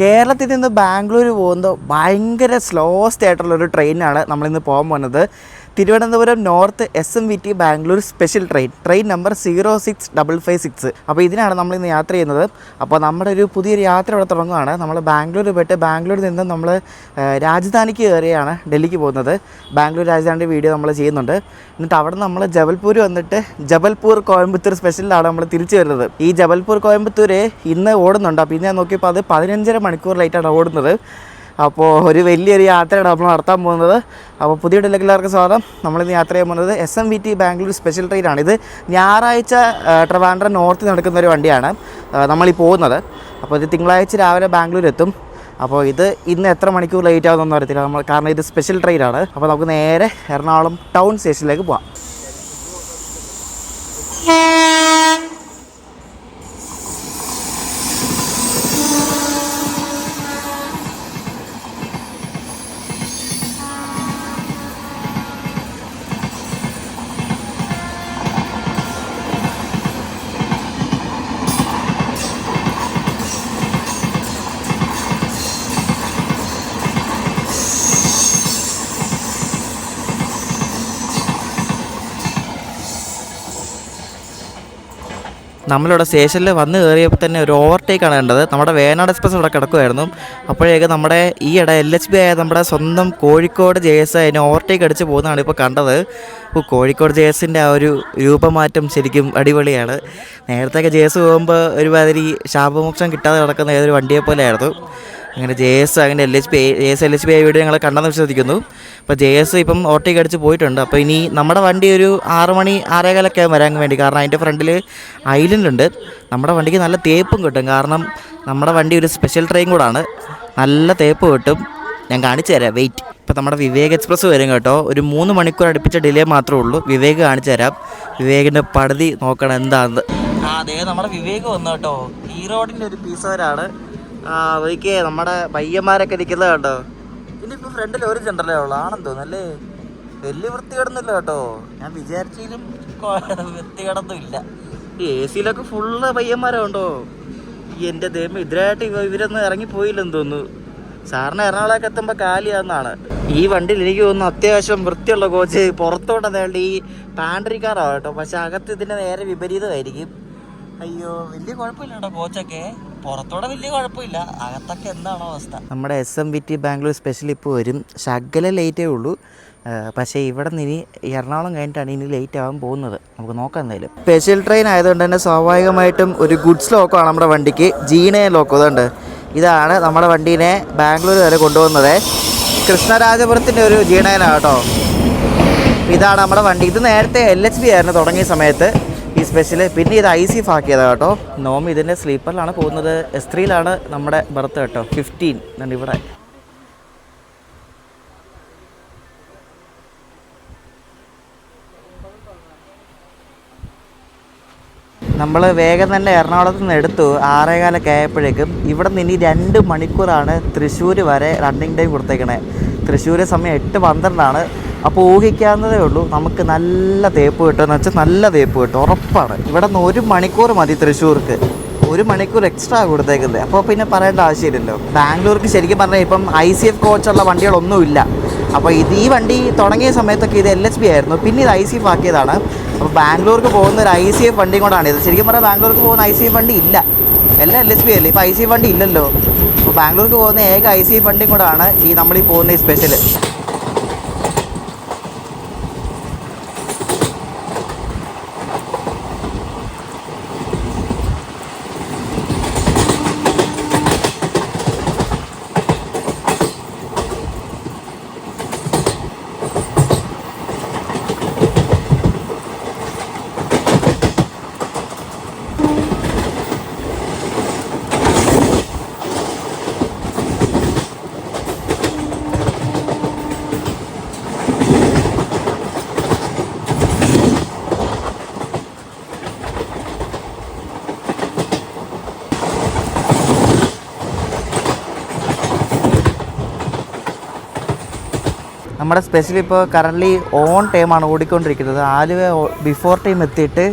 കേരളത്തിൽ നിന്ന് ബാംഗ്ലൂർ പോകുന്നത് ഭയങ്കര സ്ലോസ്റ്റ് ആയിട്ടുള്ളൊരു ട്രെയിനാണ് നമ്മളിന്ന് പോകാൻ പോകുന്നത്. Thiruvananthapuram north SMVT Bangalore special train number 06556. അപ്പോൾ ഇതിനാണ് നമ്മളിന്ന് യാത്ര ചെയ്യുന്നത്. അപ്പോൾ നമ്മുടെ ഒരു പുതിയൊരു യാത്ര ഇവിടെ തുടങ്ങുകയാണ്. നമ്മൾ ബാംഗ്ലൂർ പോയിട്ട് ബാംഗ്ലൂരിൽ നിന്ന് നമ്മൾ രാജധാനിക്ക് കയറിയാണ് ഡൽഹിക്ക് പോകുന്നത്. ബാംഗ്ലൂർ രാജധാനിയുടെ വീഡിയോ നമ്മൾ ചെയ്യുന്നുണ്ട്. എന്നിട്ട് അവിടെ നിന്ന് നമ്മൾ ജബൽപൂർ വന്നിട്ട് ജബൽപൂർ കോയമ്പത്തൂർ സ്പെഷ്യലിലാണ് നമ്മൾ തിരിച്ചു വരുന്നത്. ഈ ജബൽപൂർ കോയമ്പത്തൂർ ഇന്ന് ഓടുന്നുണ്ട്. അപ്പോൾ ഇന്ന് ഞാൻ നോക്കിയപ്പോൾ അത് 15.5 മണിക്കൂർ ലേറ്റാണ് ഓടുന്നത്. അപ്പോൾ ഒരു വലിയൊരു യാത്രയാണ് നമ്മൾ നടത്താൻ പോകുന്നത്. അപ്പോൾ പുതിയ ഡൽഹിക്ക് എല്ലാവർക്കും സ്വാഗതം. നമ്മളിന്ന് യാത്ര ചെയ്യാൻ പോകുന്നത് SMVT ബാംഗ്ലൂർ സ്പെഷ്യൽ ട്രെയിനാണ്. ഇത് ഞായറാഴ്ച ട്രിവാൻഡ്രം നോർത്ത് നടക്കുന്ന ഒരു വണ്ടിയാണ് നമ്മളീ പോകുന്നത്. അപ്പോൾ ഇത് തിങ്കളാഴ്ച രാവിലെ ബാംഗ്ലൂർ എത്തും. അപ്പോൾ ഇത് ഇന്ന് എത്ര മണിക്കൂർ ലേറ്റ് ആകുമെന്നൊന്നും അറിയത്തില്ല നമ്മൾ, കാരണം ഇത് സ്പെഷ്യൽ ട്രെയിനാണ്. അപ്പോൾ നമുക്ക് നേരെ എറണാകുളം ടൗൺ സ്റ്റേഷനിലേക്ക് പോകാം. നമ്മളിവിടെ സ്റ്റേഷനിൽ വന്ന് കയറിയപ്പോൾ തന്നെ ഒരു ഓവർടേക്കാണ് കണ്ടത്. നമ്മുടെ വേനാട് എക്സ്പ്രസ് ഇവിടെ കിടക്കുമായിരുന്നു. അപ്പോഴേക്ക് നമ്മുടെ ഈയിടെ LHB ആയ നമ്മുടെ സ്വന്തം കോഴിക്കോട് JS അതിനെ ഓവർടേക്ക് അടിച്ച് പോകുന്നതാണ് ഇപ്പോൾ കണ്ടത്. ഇപ്പോൾ കോഴിക്കോട് JSൻ്റെ ആ ഒരു രൂപമാറ്റം ശരിക്കും അടിപൊളിയാണ്. നേരത്തെയൊക്കെ JS പോകുമ്പോൾ ഒരുമാതിരി ശാപമോക്ഷം കിട്ടാതെ കിടക്കുന്ന ഏതൊരു വണ്ടിയെ പോലെയായിരുന്നു. അങ്ങനെ JS അങ്ങനെ LHB ആയ വീഡിയോ ഞങ്ങൾ കണ്ടെന്ന് വിശ്വസിക്കുന്നു. അപ്പോൾ JS ഇപ്പം ഓവർടേക്ക് അടിച്ച് പോയിട്ടുണ്ട്. അപ്പോൾ ഇനി നമ്മുടെ വണ്ടി ഒരു 6 മണി 6:15 വരാൻ വേണ്ടി, കാരണം അതിൻ്റെ ഫ്രണ്ടിൽ ഐലൻഡുണ്ട്. നമ്മുടെ വണ്ടിക്ക് നല്ല തേപ്പും കിട്ടും, കാരണം നമ്മുടെ വണ്ടി ഒരു സ്പെഷ്യൽ ട്രെയിൻ കൂടാണ്. നല്ല തേപ്പ് കിട്ടും. ഞാൻ കാണിച്ചു തരാം, വെയിറ്റ്. ഇപ്പോൾ നമ്മുടെ വിവേക് എക്സ്പ്രസ് വരും കേട്ടോ. ഒരു 3 മണിക്കൂർ അടുപ്പിച്ച ഡിലേ മാത്രമേ ഉള്ളൂ. വിവേക് കാണിച്ചു തരാം. വിവേകിൻ്റെ പടുതി നോക്കണം എന്താണെന്ന്. അതെ, നമ്മുടെ വിവേക് വന്നു കേട്ടോ. ഈ റോഡിൻ്റെ ഒരു പീസവരാണ്. ഒരിക്കൽ നമ്മുടെ പയ്യന്മാരൊക്കെ ഇരിക്കുന്നത് കേട്ടോ. ഇനിയിപ്പോൾ ഫ്രണ്ടിൽ ഒരു ജനറലേ ഉള്ളൂ, ആണെന്ന് തോന്നുന്നല്ലേ. വലിയ വൃത്തികേടൊന്നുമില്ല കേട്ടോ. ഞാൻ വിചാരിച്ചാലും വൃത്തികേടൊന്നും ഇല്ല. ഈ AC-ലൊക്കെ ഫുള്ള് പയ്യന്മാരുണ്ടോ. എൻ്റെ ദൈവം, ഇതിനായിട്ട് ഇവരൊന്നും ഇറങ്ങിപ്പോയില്ലെന്ന് തോന്നുന്നു. സാറിന് എറണാകുളമൊക്കെ എത്തുമ്പോൾ കാലിയാന്നാണ്. ഈ വണ്ടിയിൽ എനിക്ക് തോന്നുന്നു അത്യാവശ്യം വൃത്തിയുള്ള കോച്ച് പുറത്തോട്ട് നേണ്ട ഈ പാൻട്രിക്കാറാണ് കേട്ടോ. പക്ഷെ അകത്ത് ഇതിൻ്റെ നേരെ വിപരീതമായിരിക്കും. അയ്യോ, വലിയ കുഴപ്പമില്ല കേട്ടോ. കോച്ചൊക്കെ പുറത്തോടെ വലിയ കുഴപ്പമില്ല, അകത്തൊക്കെ എന്താണോ അവസ്ഥ. നമ്മുടെ SMVT ബാംഗ്ലൂർ സ്പെഷ്യൽ ഇപ്പോൾ വരും. ശകല ലേറ്റേ ഉള്ളൂ. പക്ഷേ ഇവിടെ നിന്ന് ഇനി എറണാകുളം കഴിഞ്ഞിട്ടാണ് ഇനി ലേറ്റ് ആകാൻ പോകുന്നത്. നമുക്ക് നോക്കാം എന്തായാലും. സ്പെഷ്യൽ ട്രെയിൻ ആയതുകൊണ്ട് തന്നെ സ്വാഭാവികമായിട്ടും ഒരു ഗുഡ്സ് ലോക്കാണ് നമ്മുടെ വണ്ടിക്ക്. G9 lock. അതുകൊണ്ട് ഇതാണ് നമ്മുടെ വണ്ടീനെ ബാംഗ്ലൂർ വരെ കൊണ്ടുപോകുന്നത്. കൃഷ്ണരാജപുരത്തിൻ്റെ ഒരു G9 ആണ് കേട്ടോ. ഇതാണ് നമ്മുടെ വണ്ടി. ഇത് നേരത്തെ LHB ആയിരുന്നു തുടങ്ങിയ സമയത്ത് ഈ സ്പെഷ്യൽ. പിന്നെ ഇത് IC ആക്കിയതാണ് കേട്ടോ. നോം ഇതിൻ്റെ സ്ലീപ്പറിലാണ് പോകുന്നത്. S3-ലാണ് നമ്മുടെ ബർത്ത് കേട്ടോ. 15 ഉണ്ട് ഇവിടെ. നമ്മൾ വേഗം തന്നെ എറണാകുളത്ത് നിന്ന് എടുത്തു. 6:15 ആയപ്പോഴേക്കും ഇവിടെ നിന്ന് ഇനി 2 മണിക്കൂറാണ് തൃശ്ശൂർ വരെ റണ്ണിങ് ടൈം കൊടുത്തേക്കണേ. തൃശ്ശൂർ സമയം 8:12. അപ്പോൾ ഊഹിക്കാവുന്നതേ ഉള്ളൂ നമുക്ക് നല്ല തേപ്പ് കിട്ടുമെന്ന് വെച്ചാൽ നല്ല തേപ്പ് കിട്ടും, ഉറപ്പാണ്. ഇവിടെ നിന്ന് 1 മണിക്കൂർ മതി തൃശ്ശൂർക്ക്. 1 മണിക്കൂർ എക്സ്ട്രാ കൊടുത്തേക്കുന്നത്. അപ്പോൾ പിന്നെ പറയേണ്ട ആവശ്യമില്ലല്ലോ. ബാംഗ്ലൂർക്ക് ശരിക്കും പറഞ്ഞാൽ ഇപ്പം ICF കോച്ചുള്ള വണ്ടികളൊന്നുമില്ല. അപ്പോൾ ഈ വണ്ടി തുടങ്ങിയ സമയത്തൊക്കെ ഇത് LHB ആയിരുന്നു. പിന്നെ ഇത് ICF ആക്കിയതാണ്. അപ്പോൾ ബാംഗ്ലൂർക്ക് പോകുന്ന ഒരു ICF വണ്ടിയും കൂടാണ് ഇത്. ശരിക്കും പറഞ്ഞാൽ ബാംഗ്ലൂർക്ക് പോകുന്ന ICF വണ്ടി ഇല്ല, എല്ലാം LHB അല്ലേ. ഇപ്പോൾ ICF വണ്ടി ഇല്ലല്ലോ. അപ്പോൾ ബാംഗ്ലൂർക്ക് പോകുന്ന ഏക ICF വണ്ടിയും കൂടാണ് ഈ നമ്മളീ പോകുന്ന ഈ സ്പെഷ്യൽ. നമ്മുടെ സ്പെഷ്യൽ ഇപ്പോൾ കറൻ്റ്ലി ഓൺ ടൈമാണ് ഓടിക്കൊണ്ടിരിക്കുന്നത്. ആലുവ ബിഫോർ ടൈം എത്തിയിട്ട്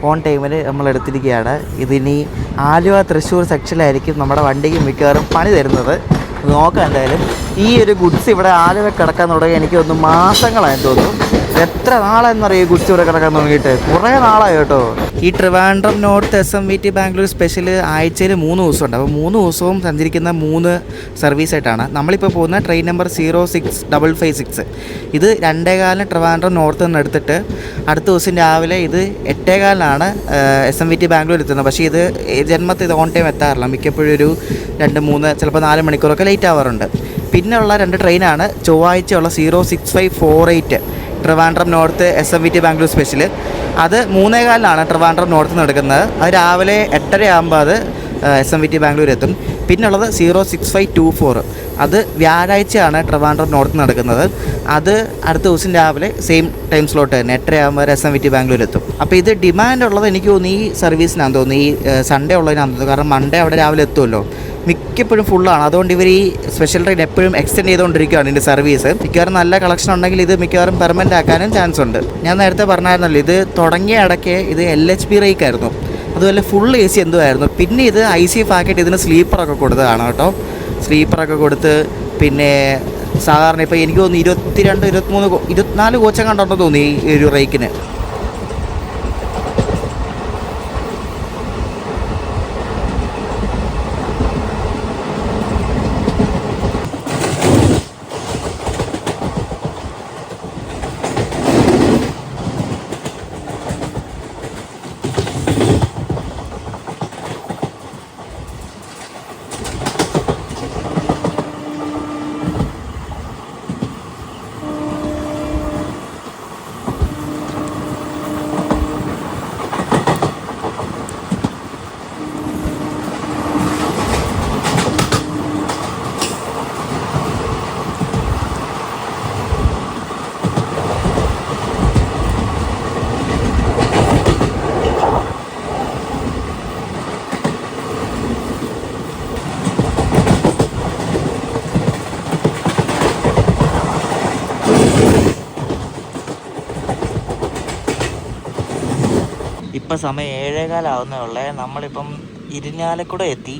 ഓൺ ടൈമിൽ നമ്മൾ എടുത്തിരിക്കുകയാണ്. ഇതിനി ആലുവ തൃശ്ശൂർ സെക്ഷനിലായിരിക്കും നമ്മുടെ വണ്ടിക്ക് മിക്കവാറും പണി തരുന്നത്. നോക്കാം എന്തായാലും. ഈ ഒരു ഗുഡ്സ് ഇവിടെ ആലുവ കിടക്കാൻ തുടങ്ങി എനിക്ക് തോന്നുന്നു മാസങ്ങളായെന്ന് തോന്നുന്നു. എത്ര നാളെന്നറിയാം ഈ ഗുഡ്സ് ഇവിടെ കിടക്കാൻ തുടങ്ങിയിട്ട്? കുറേ നാളായി കേട്ടോ. ഈ Trivandrum north SMVT Bangalore special ആഴ്ചയിൽ 3 ദിവസമുണ്ട്. അപ്പോൾ 3 ദിവസവും സഞ്ചരിക്കുന്ന 3 സർവീസായിട്ടാണ്. നമ്മളിപ്പോൾ പോകുന്ന ട്രെയിൻ നമ്പർ 06556. ഇത് 2:15 ട്രിവാൻഡ്രം നോർത്ത് നിന്ന് എടുത്തിട്ട് അടുത്ത ദിവസം രാവിലെ ഇത് 8:15 SMVT ബാംഗ്ലൂർ എത്തുന്നത്. പക്ഷേ ഇത് ജന്മത്തിൽ ഇത് ഓൺ ടൈം എത്താറില്ല. മിക്കപ്പോഴും ഒരു 2-3 ചിലപ്പോൾ 4 മണിക്കൂറൊക്കെ ലേറ്റ് ആവാറുണ്ട്. പിന്നെയുള്ള 2 ട്രെയിനാണ് ചൊവ്വാഴ്ചയുള്ള 06548 Trivandrum north SMVT Bangalore special. അത് 3:15 ട്രിവാൻഡ്രം നോർത്ത് നിന്ന് എടുക്കുന്നത്. അത് രാവിലെ 8:30 ആകുമ്പോൾ അത് SMVT ബാംഗ്ലൂർ എത്തും. പിന്നുള്ളത് 06524. അത് വ്യാഴാഴ്ചയാണ് ട്രിവാൻഡ്രം നോർത്ത് നിന്ന് എടുക്കുന്നത്. അത് അടുത്ത ദിവസം രാവിലെ സെയിം ടൈം സ്ലോട്ട് തന്നെ 8:30 ആകുമ്പോൾ SMVT ബാംഗ്ലൂർ എത്തും. അപ്പോൾ ഇത് ഡിമാൻഡ് ഉള്ളത് എനിക്ക് തോന്നുന്നു ഈ സർവീസിനാണെന്ന് തോന്നുന്നു, ഈ സൺഡേ ഉള്ളതിനാണെന്ന് തോന്നുന്നു. കാരണം മൺഡേ അവിടെ രാവിലെ എത്തുമല്ലോ, മിക്കപ്പോഴും ഫുള്ളാണ്. അതുകൊണ്ട് ഇവർ ഈ സ്പെഷ്യൽ ട്രെയിൻ എപ്പോഴും എക്സ്റ്റെൻഡ് ചെയ്തുകൊണ്ടിരിക്കുകയാണ് ഇതിൻ്റെ സർവീസ്. മിക്കവാറും നല്ല കളക്ഷൻ ഉണ്ടെങ്കിൽ ഇത് മിക്കവാറും പെർമനൻ്റ് ആക്കാനും ചാൻസ് ഉണ്ട്. ഞാൻ നേരത്തെ പറഞ്ഞായിരുന്നല്ലോ, ഇത് തുടങ്ങിയ ഇടയ്ക്ക് ഇത് LHB റേക്ക് ആയിരുന്നു, അതുപോലെ ഫുൾ AC എന്തോ ആയിരുന്നു. പിന്നെ ഇത് ICF ആക്കിയിട്ട് ഇതിന് സ്ലീപ്പറൊക്കെ കൊടുത്തതാണ് കേട്ടോ. സ്ലീപ്പറൊക്കെ കൊടുത്ത് പിന്നെ സാധാരണ ഇപ്പോൾ എനിക്ക് തോന്നുന്നു 22, 23, 24 കോച്ചെങ്ങാണ്ടുണ്ടോ തോന്നി ഈ ഒരു റേക്കിന്. ഇപ്പം സമയം 7:15 നമ്മളിപ്പം ഇരിഞ്ഞാലക്കുട എത്തി.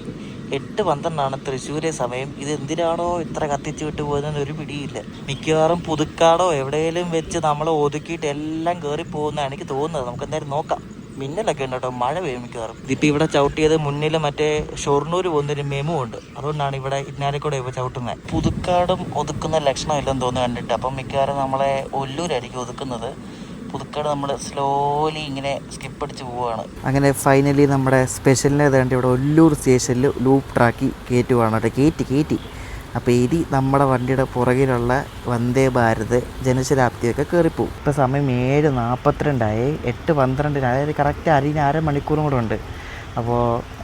8:12 തൃശ്ശൂരെ സമയം. ഇത് എന്തിനാണോ ഇത്ര കത്തിച്ച് വിട്ട് പോകുന്നതെന്ന് ഒരു പിടിയില്ല. മിക്കവാറും പുതുക്കാടോ എവിടെയെങ്കിലും വെച്ച് നമ്മൾ ഒതുക്കിയിട്ട് എല്ലാം കയറി പോകുന്നതാണ് എനിക്ക് തോന്നുന്നത്. നമുക്ക് എന്തായാലും നോക്കാം. മിന്നലൊക്കെ ഉണ്ട് കേട്ടോ, മഴ പെയ്യും മിക്കവാറും. ഇതിപ്പോൾ ഇവിടെ ചവിട്ടിയത് മുന്നിൽ മറ്റേ ഷൊർണൂർ പോകുന്നൊരു മെമു ഉണ്ട്, അതുകൊണ്ടാണ് ഇവിടെ ഇരിഞ്ഞാലക്കുട ഇപ്പോൾ ചവിട്ടുന്നത്. പുതുക്കാടും ഒതുക്കുന്ന ലക്ഷണം ഇല്ലെന്ന് തോന്നുന്നു കണ്ടിട്ട്. അപ്പം മിക്കവാറും നമ്മളെ ഒല്ലൂരായിരിക്കും ഒതുക്കുന്നത്. പുതുക്കാട് നമ്മൾ സ്ലോലി ഇങ്ങനെ സ്കിപ്പ് അടിച്ച് പോവുകയാണ്. അങ്ങനെ ഫൈനലി നമ്മുടെ സ്പെഷ്യലിനെ വേണ്ടി ഇവിടെ ഒല്ലൂർ സ്റ്റേഷനിൽ ലൂപ്പ് ട്രാക്കി കയറ്റുവാണ് കേട്ടോ. കയറ്റി. അപ്പോൾ ഇനി നമ്മുടെ വണ്ടിയുടെ പുറകിലുള്ള വന്ദേ ഭാരത് ജനശതാബ്ദിയൊക്കെ കയറിപ്പോവും. ഇപ്പോൾ സമയം 7:42, 8:12, അതായത് കറക്റ്റ് അരമണിക്കൂറും കൂടെ ഉണ്ട്. അപ്പോൾ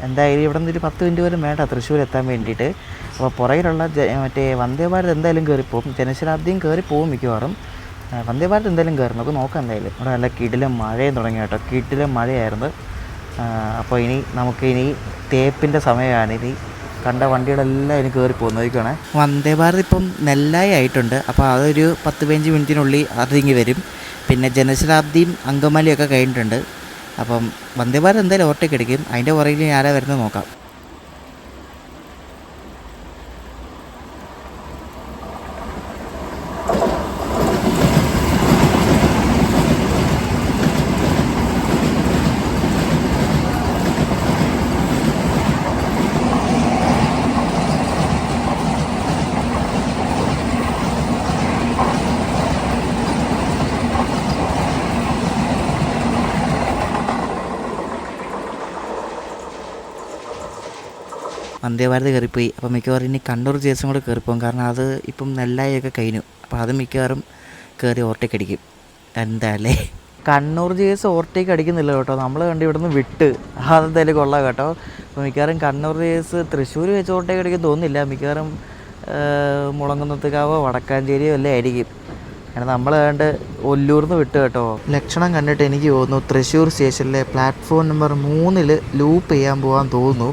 എന്തായാലും ഇവിടെ നിന്ന് ഒരു 10 മിനിറ്റ് പോലും വേണ്ട തൃശ്ശൂർ എത്താൻ വേണ്ടിയിട്ട്. അപ്പോൾ പുറകിലുള്ള മറ്റേ വന്ദേ ഭാരത് എന്തായാലും കയറിപ്പോവും, ജനശതാബ്ദിയും കയറിപ്പോവും മിക്കവാറും. വന്ദേ ഭാരത് എന്തായാലും കയറും, നമുക്ക് നോക്കാം എന്തായാലും. ഇവിടെ നല്ല കിടിലം മഴയും തുടങ്ങി കേട്ടോ, കിടിലം മഴയായിരുന്നു. അപ്പോൾ നമുക്കിനി തേപ്പിൻ്റെ സമയമാണ്. ഇനി കണ്ട വണ്ടികളെല്ലാം ഇനി കയറിപ്പോകുന്നു. നോക്കണേ, വന്ദേ ഭാരത് ഇപ്പം നെല്ലായി ആയിട്ടുണ്ട്. അപ്പോൾ അതൊരു 10-15 മിനിറ്റിനുള്ളിൽ അതിങ്ങി വരും. പിന്നെ ജനശതാബ്ദിയും അങ്കമാലിയൊക്കെ കഴിഞ്ഞിട്ടുണ്ട്. അപ്പം വന്ദേ ഭാരത് എന്തായാലും ഓവർടേക്ക് അടിക്കും. അതിൻ്റെ പുറകിൽ ആരാ വരുന്നത് നോക്കാം. വന്ദേ ഭാരത് കയറിപ്പോയി. അപ്പോൾ മിക്കവാറും ഇനി കണ്ണൂർ ജേഴ്സും കൂടെ കയറിപ്പോകും. കാരണം അത് ഇപ്പം നെല്ലായൊക്കെ കഴിഞ്ഞു. അപ്പോൾ അത് മിക്കവാറും കയറി ഓവർടേക്ക് അടിക്കും. എന്തായാലേ കണ്ണൂർ ജേഴ്സ് ഓവർടേക്ക് അടിക്കുന്നില്ല കേട്ടോ, നമ്മൾ കണ്ട് ഇവിടെ നിന്ന് വിട്ട്. അതെന്തായാലും കൊള്ളാം കേട്ടോ. അപ്പോൾ മിക്കവാറും കണ്ണൂർ ജേഴ്സ് തൃശ്ശൂർ വെച്ച് ഓവർടേക്ക് അടിക്കാൻ തോന്നുന്നില്ല. മിക്കവാറും മുളങ്കുന്നത്തുകാവോ വടക്കാഞ്ചേരിയോ അല്ലേ ആയിരിക്കും. കാരണം നമ്മൾ കണ്ട് ഒല്ലൂർന്ന് വിട്ട് കേട്ടോ. ലക്ഷണം കണ്ടിട്ട് എനിക്ക് തോന്നുന്നു തൃശ്ശൂർ സ്റ്റേഷനിലെ പ്ലാറ്റ്ഫോം നമ്പർ 3 ലൂപ്പ് ചെയ്യാൻ പോകാൻ തോന്നുന്നു.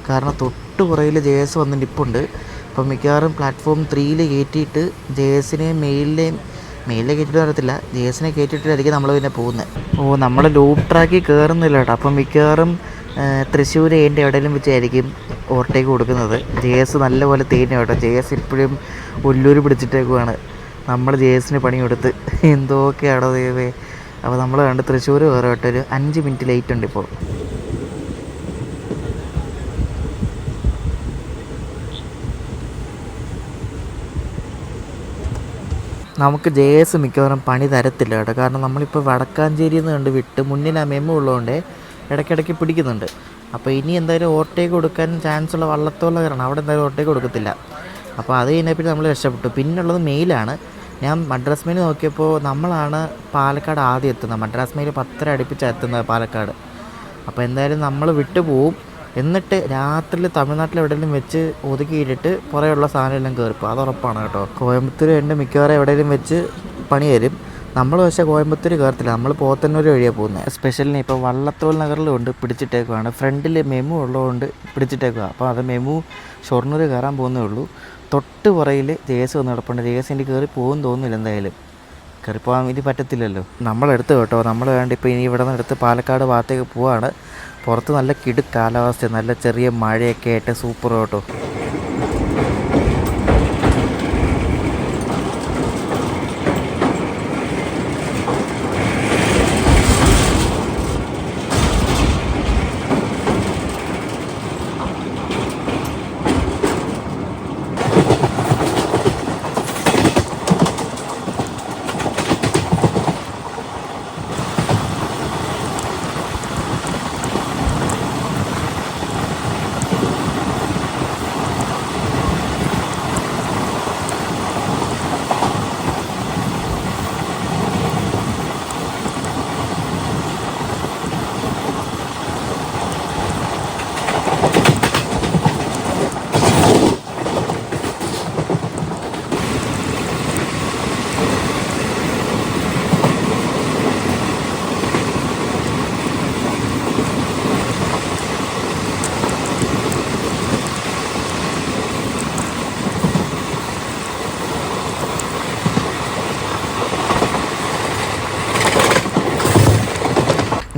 കാരണം തൊട്ട് പുറകിൽ JS വന്ന് നിൽപ്പുണ്ട്. അപ്പം മിക്കവാറും പ്ലാറ്റ്ഫോം 3 കയറ്റിയിട്ട് JSനെയും മെയിലിനെയും മെയിലിൽ കയറ്റിട്ട് വരത്തില്ല, ജേസിനെ കയറ്റിയിട്ടായിരിക്കും നമ്മൾ പിന്നെ പോകുന്നത്. നമ്മൾ ലൂപ്പ് ട്രാക്കിൽ കയറുന്നില്ല കേട്ടോ. അപ്പം മിക്കവാറും തൃശ്ശൂർ എൻ്റെ എവിടെയെങ്കിലും വെച്ചായിരിക്കും ഓവർടേക്ക് കൊടുക്കുന്നത്. ജേസ് നല്ലപോലെ തേഞ്ഞു കേട്ടോ. ജേസ് ഇപ്പോഴും ഒല്ലൂർ പിടിച്ചിട്ടേക്കുവാണ്. നമ്മൾ ജേസിന് പണി കൊടുത്ത് എന്തൊക്കെയാണോ ദൈവമേ. അപ്പോൾ നമ്മൾ കണ്ട് തൃശ്ശൂർ കയറട്ടെ. ഒരു 5 മിനിറ്റ് ലേറ്റ് ഉണ്ട് ഇപ്പോൾ. നമുക്ക് ജേസ് മിക്കവാറും പണി തരത്തില്ല കേട്ടോ. കാരണം നമ്മളിപ്പോൾ വടക്കാഞ്ചേരിയിൽ നിന്ന് കണ്ട് വിട്ട് മുന്നിൽ ആ മെമ്മു ഉള്ളതുകൊണ്ട് ഇടയ്ക്കിടയ്ക്ക് പിടിക്കുന്നുണ്ട്. അപ്പോൾ ഇനി എന്തായാലും ഓവർടേക്ക് കൊടുക്കാൻ ചാൻസ് ഉള്ള വള്ളത്തോളം കാരണം അവിടെ എന്തായാലും ഓവർടേക്ക് കൊടുക്കത്തില്ല. അപ്പോൾ അത് കഴിഞ്ഞപ്പോൾ നമ്മൾ രക്ഷപ്പെട്ടു. പിന്നുള്ളത് മെയിലാണ്. ഞാൻ മദ്രാസ് മെയിൽ നോക്കിയപ്പോൾ നമ്മളാണ് പാലക്കാട് ആദ്യം എത്തുന്നത്. മദ്രാസ് മെയിൽ 10:30 അടുപ്പിച്ചാണ് എത്തുന്നത് പാലക്കാട്. അപ്പോൾ എന്തായാലും നമ്മൾ വിട്ടു പോവും. എന്നിട്ട് രാത്രിയിൽ തമിഴ്നാട്ടിൽ എവിടെയെങ്കിലും വെച്ച് ഒതുക്കിയിട്ടിട്ട് പുറയുള്ള സാധനം എല്ലാം കയറിപ്പോൾ അത് ഉറപ്പാണ് കേട്ടോ. കോയമ്പത്തൂർ ഉണ്ട് മിക്കവാറും എവിടെയെങ്കിലും വെച്ച് പണി തരും. നമ്മൾ പക്ഷേ കോയമ്പത്തൂർ കയറത്തില്ല, നമ്മൾ പോത്തന്നൂർ വഴിയാണ് പോകുന്നത്. സ്പെഷ്യലിന് ഇപ്പോൾ വള്ളത്തോൾ നഗറിലുണ്ട് പിടിച്ചിട്ടേക്കുവാണ്. ഫ്രണ്ടിൽ മെമു ഉള്ളതുകൊണ്ട് പിടിച്ചിട്ടേക്കുക. അപ്പോൾ അത് മെമു ഷൊർണൂർ കയറാൻ പോകുന്നേ ഉള്ളൂ. തൊട്ട് പുറയിൽ ജേസ് വന്ന് കിടപ്പുണ്ട്. ജേസ് എനിക്ക് കയറി പോകുമെന്ന് തോന്നുന്നില്ല, എന്തായാലും കയറി പോകാൻ വേണ്ടി പറ്റത്തില്ലല്ലോ. നമ്മളെടുത്ത് കേട്ടോ. നമ്മൾ വേണ്ട ഇപ്പോൾ ഇനി ഇവിടെ നിന്ന് എടുത്ത് പാലക്കാട് ഭാഗത്തേക്ക് പോവാണ്. പുറത്ത് നല്ല കാലാവസ്ഥ, നല്ല ചെറിയ മഴയൊക്കെ ആയിട്ട് സൂപ്പർ കേട്ടോ.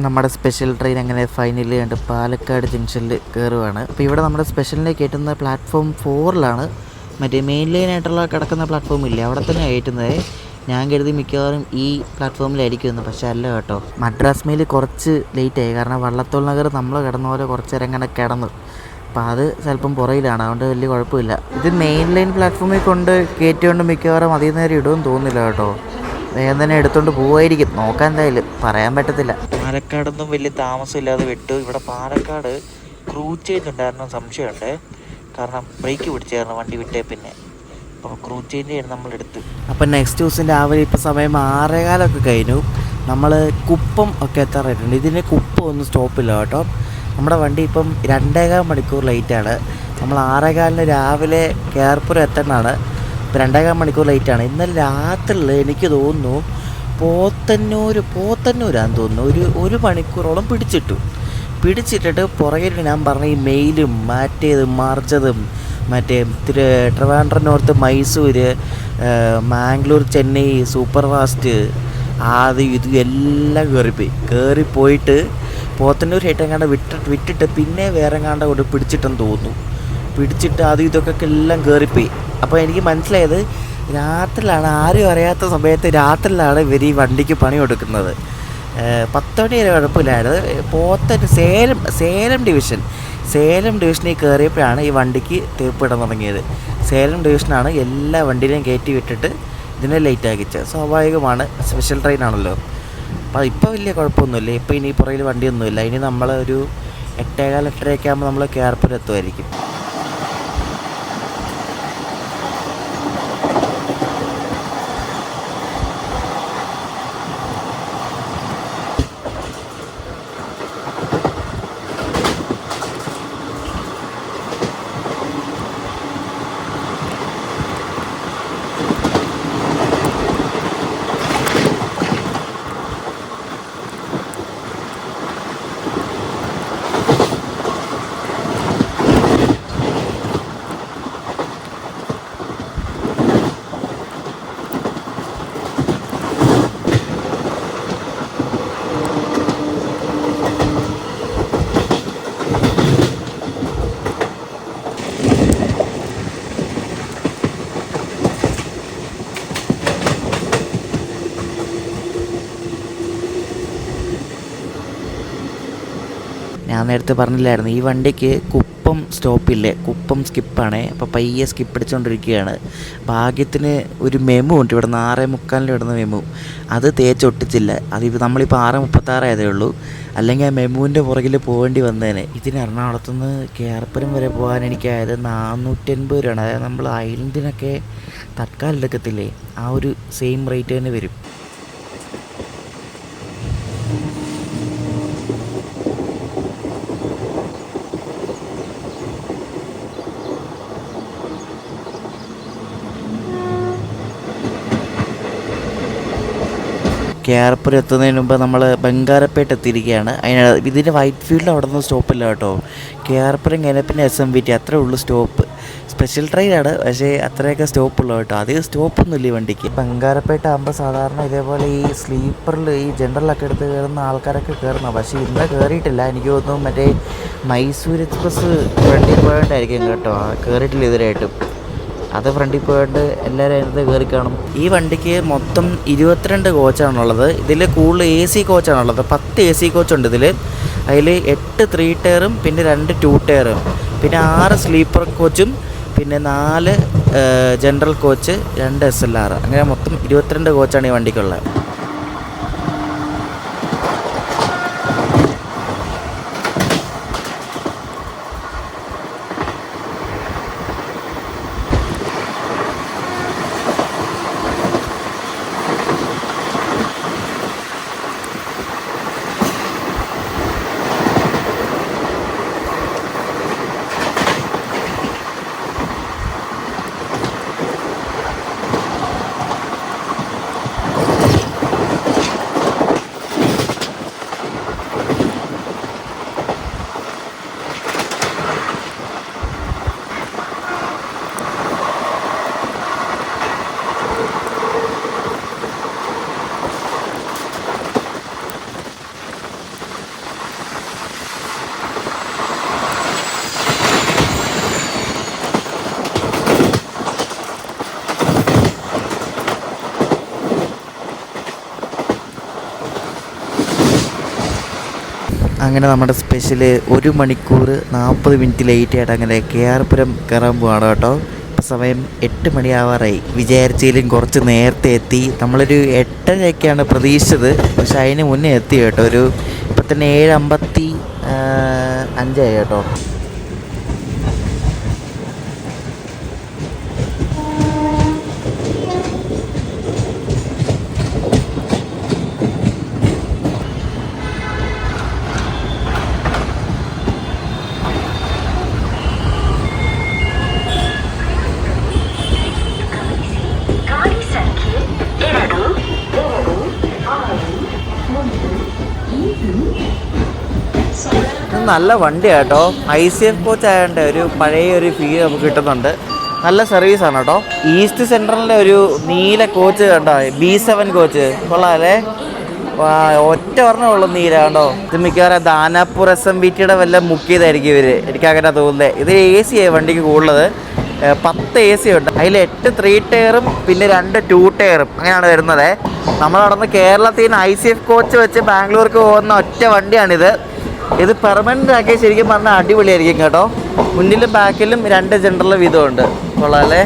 നമ്മുടെ സ്പെഷ്യൽ ട്രെയിൻ അങ്ങനെ ഫൈനലി കണ്ട് പാലക്കാട് ജംഗ്ഷനിൽ കയറുവാണ്. അപ്പോൾ ഇവിടെ നമ്മുടെ സ്പെഷ്യലിനെ കയറ്റുന്ന പ്ലാറ്റ്ഫോം 4-ലാണ്. മറ്റേ മെയിൻ ലൈനായിട്ടുള്ള കിടക്കുന്ന പ്ലാറ്റ്ഫോം ഇല്ലേ, അവിടെ തന്നെ കയറ്റുന്നത്. ഞാൻ കരുതി മിക്കവാറും ഈ പ്ലാറ്റ്ഫോമിലായിരിക്കുമെന്ന്, പക്ഷേ അല്ല കേട്ടോ. മദ്രാസ് മെയിൽ കുറച്ച് ലേറ്റായി. കാരണം വള്ളത്തോൾ നഗർ നമ്മൾ കിടന്ന പോലെ കുറച്ച് നേരം ഇങ്ങനെ കിടന്നു. അപ്പോൾ അത് ചിലപ്പം പുറയിലാണ്, അതുകൊണ്ട് വലിയ കുഴപ്പമില്ല. ഇത് മെയിൻ ലൈൻ പ്ലാറ്റ്ഫോമിൽ കൊണ്ട് കയറ്റിക്കൊണ്ട് മിക്കവാറും അധികം നേരം ഇടുമെന്ന് തോന്നുന്നില്ല കേട്ടോ. വേഗം തന്നെ എടുത്തുകൊണ്ട് പോവായിരിക്കും, നോക്കാൻ എന്തായാലും പറയാൻ പറ്റത്തില്ല. പാലക്കാടൊന്നും വലിയ താമസമില്ലാതെ വിട്ടു. ഇവിടെ പാലക്കാട് ക്രൂസ് ചേഞ്ച് ഉണ്ടായിരുന്നു സംശയമുണ്ട്. കാരണം ബ്രേക്ക് പിടിച്ചായിരുന്നു വണ്ടി വിട്ടേ പിന്നെ. അപ്പോൾ ക്രൂസ് ചേഞ്ച് ചെയ്യുന്ന നമ്മളെടുത്ത്. അപ്പം നെക്സ്റ്റ് ദിവസം രാവിലെ ഇപ്പോൾ സമയം 6:15 കഴിഞ്ഞു. നമ്മൾ കുപ്പം ഒക്കെ എത്താറായിട്ടുണ്ട്. ഇതിന് കുപ്പം ഒന്നും സ്റ്റോപ്പില്ല കേട്ടോ. നമ്മുടെ വണ്ടി ഇപ്പം 2.25 മണിക്കൂർ ലേറ്റാണ്. നമ്മൾ 6:15 രാവിലെ കേർപ്പുരം എത്തേണ്ടതാണ്. ഇപ്പോൾ 2.25 മണിക്കൂർ ലേറ്റാണ്. ഇന്നലെ രാത്രിയിൽ എനിക്ക് തോന്നുന്നു പോത്തന്നൂരാന്ന് തോന്നുന്നു ഒരു മണിക്കൂറോളം പിടിച്ചിട്ടിട്ട് പുറകിൽ ഞാൻ പറഞ്ഞ ഈ മെയിലും മറ്റേതും മറിച്ചതും മറ്റേ Trivandrum north Mysore Mangalore Chennai super fast അത് ഇത് എല്ലാം കയറിപ്പോയിട്ട് പോത്തന്നൂർ ഹേട്ടെങ്ങാണ്ട് വിട്ടിട്ട് പിന്നെ വേറെ എങ്ങാണ്ട് കൊണ്ട് പിടിച്ചിട്ടെന്ന് തോന്നുന്നു. പിടിച്ചിട്ട് അത് ഇതൊക്കെ എല്ലാം കയറിപ്പോയി. അപ്പോൾ എനിക്ക് മനസ്സിലായത് രാത്രിയിലാണ്, ആരും അറിയാത്ത സമയത്ത് രാത്രിയിലാണ് ഇവർ ഈ വണ്ടിക്ക് പണി കൊടുക്കുന്നത്. 10 മണി വരെ കുഴപ്പമില്ലായിരുന്നു. സേലം ഡിവിഷനിൽ കയറിയപ്പോഴാണ് ഈ വണ്ടിക്ക് തേപ്പിടാൻ തുടങ്ങിയത്. സേലം ഡിവിഷനാണ് എല്ലാ വണ്ടിയിലും കയറ്റി വിട്ടിട്ട് ഇതിനെ ലേറ്റ് ആക്കിച്ചത്. സ്വാഭാവികമാണ്, സ്പെഷ്യൽ ട്രെയിനാണല്ലോ. അപ്പോൾ ഇപ്പോൾ വലിയ കുഴപ്പമൊന്നുമില്ല. ഇപ്പോൾ ഇനി പുറകിൽ വണ്ടിയൊന്നുമില്ല. ഇനി നമ്മൾ ഒരു 8:15 ആകുമ്പോൾ നമ്മൾ കേർപ്പൂർ എത്തുമായിരിക്കും. ഞാൻ നേരത്തെ പറഞ്ഞില്ലായിരുന്നു, ഈ വണ്ടിക്ക് കുപ്പം സ്റ്റോപ്പില്ലേ, കുപ്പം സ്കിപ്പാണേ. അപ്പോൾ പയ്യെ സ്കിപ്പ് അടിച്ചുകൊണ്ടിരിക്കുകയാണ്. ഭാഗ്യത്തിന് ഒരു മെമു ഉണ്ട് ഇവിടെ നിന്ന്, 6:45 ഇടുന്ന മെമു. അത് തേച്ചൊട്ടിച്ചില്ല. നമ്മളിപ്പോൾ 6:36 ആയതേ ഉള്ളൂ. അല്ലെങ്കിൽ ആ മെമുവിൻ്റെ പുറകിൽ പോകേണ്ടി വന്നേനെ. ഇതിന് എറണാകുളത്തുനിന്ന് കേരപ്പുരം വരെ പോകാൻ എനിക്കായത് 480 രൂപയാണ്. അതായത് നമ്മൾ ഐലൻഡിനൊക്കെ തത്കാലം എടുക്കത്തില്ലേ, ആ ഒരു സെയിം റേറ്റ് തന്നെ വരും. കേരപ്പുരം എത്തുന്നതിന് മുമ്പ് നമ്മൾ ബംഗാരപ്പേട്ട് എത്തിയിരിക്കുകയാണ്. ഇതിൻ്റെ വൈറ്റ് ഫീൽഡ് അവിടെ നിന്ന് സ്റ്റോപ്പില്ല കേട്ടോ. കേരപ്പുരം കഴിഞ്ഞാൽ പിന്നെ SMVT അത്രേ ഉള്ളൂ സ്റ്റോപ്പ്. സ്പെഷ്യൽ ട്രെയിനാണ്, പക്ഷേ അത്രയൊക്കെ സ്റ്റോപ്പുള്ളൂ കേട്ടോ. അധികം സ്റ്റോപ്പൊന്നുമില്ല ഈ വണ്ടിക്ക്. ബംഗാരപ്പേട്ട ആകുമ്പോൾ സാധാരണ ഇതേപോലെ ഈ സ്ലീപ്പറിൽ ഈ ജനറലൊക്കെ എടുത്ത് കയറുന്ന ആൾക്കാരൊക്കെ കയറുന്ന, പക്ഷേ ഇന്ന് കയറിയിട്ടില്ല. എനിക്ക് തോന്നുന്നു മറ്റേ മൈസൂർ എക്സ്പ്രസ് ഫ്രണ്ടിൽ പോയോണ്ടായിരിക്കും കേട്ടോ, കയറിയിട്ടില്ല ഇതുവരെയായിട്ടും. അത് ഫ്രണ്ടിൽ പോയിട്ട് എല്ലാവരും അതിനകത്ത് കയറി കാണും. ഈ വണ്ടിക്ക് മൊത്തം 22 കോച്ചാണുള്ളത്. ഇതിൽ കൂടുതൽ AC കോച്ചാണുള്ളത്. 10 AC കോച്ചുണ്ട് ഇതിൽ. അതിൽ 8 3 ടയറും പിന്നെ 2 2 ടയറും, പിന്നെ 6 സ്ലീപ്പർ കോച്ചും, പിന്നെ 4 ജനറൽ കോച്ച്, 2 SLR. അങ്ങനെ മൊത്തം 22 കോച്ചാണ് ഈ വണ്ടിക്കുള്ളത്. അങ്ങനെ നമ്മുടെ സ്പെഷ്യൽ 1 മണിക്കൂർ 40 മിനിറ്റ് ലേറ്റ് ആയിട്ട് അങ്ങനെ കേരപ്പുരം കയറാൻ പോവാണ് കേട്ടോ. ഇപ്പോൾ സമയം 8 മണിയാവാറായി. വിചാരിച്ചതിലും കുറച്ച് നേരത്തെ എത്തി. നമ്മളൊരു 8:30 പ്രതീക്ഷിച്ചത്, പക്ഷെ അതിന് മുന്നേ എത്തി കേട്ടോ. ഇപ്പം തന്നെ 7:55 കേട്ടോ. നല്ല വണ്ടിയാണ് കേട്ടോ. ICF കോച്ച് ആയതുകൊണ്ട് ഒരു പഴയ ഒരു ഫീൽ നമുക്ക് കിട്ടുന്നുണ്ട്. നല്ല സർവീസാണ് കേട്ടോ. ഈസ്റ്റ് സെൻട്രലിൻ്റെ ഒരു നീല കോച്ച് കണ്ടോ, B7 കോച്ച് കൊള്ളാമല്ലേ. ഒറ്റ ഒരെണ്ണമുള്ള നീല കണ്ടോ. ഇത് മിക്കവാറും ദാനാപൂർ SMVTയുടെ വല്ല മുക്കിയതായിരിക്കും ഇവർ, എനിക്കങ്ങനെ തോന്നുന്നത്. ഇത് AC ആയി വണ്ടിക്ക് കൂടുതൽ. 10 AC ഉണ്ട്. അതിൽ 8 3 ടയറും പിന്നെ 2 2 ടയറും അങ്ങനെയാണ് വരുന്നത്. നമ്മളവിടുന്ന് കേരളത്തിൽ നിന്ന് ICF കോച്ച് വെച്ച് ബാംഗ്ലൂർക്ക് പോകുന്ന ഒറ്റ വണ്ടിയാണിത്. ഇത് പെർമനൻ്റ് ആക്കി ശരിക്കും പറഞ്ഞാൽ അടിപൊളിയായിരിക്കും കേട്ടോ. മുന്നിലും ബാക്കിലും 2 ജനറൽ വീതമുണ്ട്. കൊള്ളാമല്ലേ,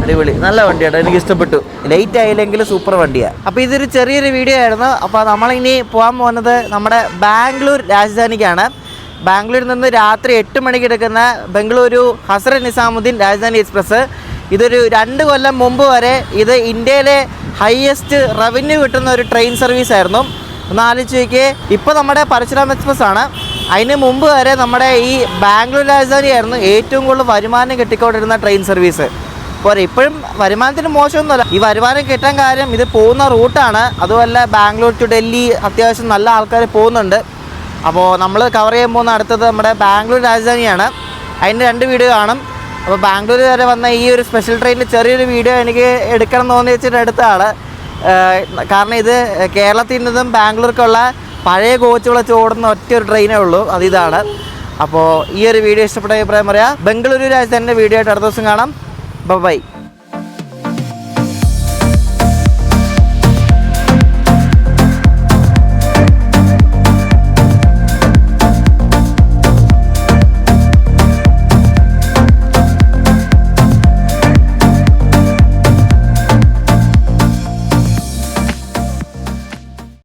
അടിപൊളി, നല്ല വണ്ടിയാണ്, എനിക്ക് ഇഷ്ടപ്പെട്ടു. ലേറ്റ് ആയില്ലെങ്കിൽ സൂപ്പർ വണ്ടിയാണ്. അപ്പോൾ ഇതൊരു ചെറിയൊരു വീഡിയോ ആയിരുന്നു. അപ്പോൾ നമ്മളിനി പോകാൻ പോകുന്നത് നമ്മുടെ ബാംഗ്ലൂർ രാജധാനിക്കാണ്. ബാംഗ്ലൂരിൽ നിന്ന് രാത്രി 8 മണിക്ക് എടുക്കുന്ന ബംഗളൂരു ഹസ്രത്ത് നിസാമുദ്ദീൻ രാജധാനി എക്സ്പ്രസ്. ഇതൊരു 2 കൊല്ലം മുമ്പ് വരെ ഇത് ഇന്ത്യയിലെ ഹയസ്റ്റ് റവന്യൂ കിട്ടുന്ന ഒരു ട്രെയിൻ സർവീസ് ആയിരുന്നു. ഒന്ന് ആലോചിച്ച് നോക്കിയേ. ഇപ്പോൾ നമ്മുടെ പരശുരാം എക്സ്പ്രസ് ആണ്. അതിന് മുമ്പ് വരെ നമ്മുടെ ഈ ബാംഗ്ലൂർ രാജധാനി ആയിരുന്നു ഏറ്റവും കൂടുതൽ വരുമാനം കിട്ടിക്കൊണ്ടിരുന്ന ട്രെയിൻ സർവീസ്. പോരെ, ഇപ്പോഴും വരുമാനത്തിന് മോശമൊന്നുമല്ല. ഈ വരുമാനം കിട്ടാൻ കാര്യം ഇത് പോകുന്ന റൂട്ടാണ്. അതുമല്ല ബാംഗ്ലൂർ ടു ഡൽഹി അത്യാവശ്യം നല്ല ആൾക്കാർ പോകുന്നുണ്ട്. അപ്പോൾ നമ്മൾ കവർ ചെയ്യാൻ പോകുന്ന അടുത്തത് നമ്മുടെ ബാംഗ്ലൂർ രാജധാനിയാണ്. അതിൻ്റെ 2 വീഡിയോ കാണും. അപ്പോൾ ബാംഗ്ലൂർ വരെ വന്ന ഈ ഒരു സ്പെഷ്യൽ ട്രെയിനിൻ്റെ ചെറിയൊരു വീഡിയോ എനിക്ക് എടുക്കണം എന്ന് തോന്നി വെച്ചിട്ട് എടുത്തതാണ്. കാരണം ഇത് കേരളത്തിൽ നിന്നും ബാംഗ്ലൂർക്കുള്ള പഴയ കോച്ചുകൾ വെച്ച് ഓടുന്ന ഒറ്റ ഒരു ട്രെയിനേ ഉള്ളൂ, അതിതാണ്. അപ്പോൾ ഈ ഒരു വീഡിയോ ഇഷ്ടപ്പെട്ട അഭിപ്രായം പറയാം. ബംഗളൂരു രാജധാനിൻ്റെ വീഡിയോ ആയിട്ട് അടുത്ത ദിവസം കാണാം. ബൈ.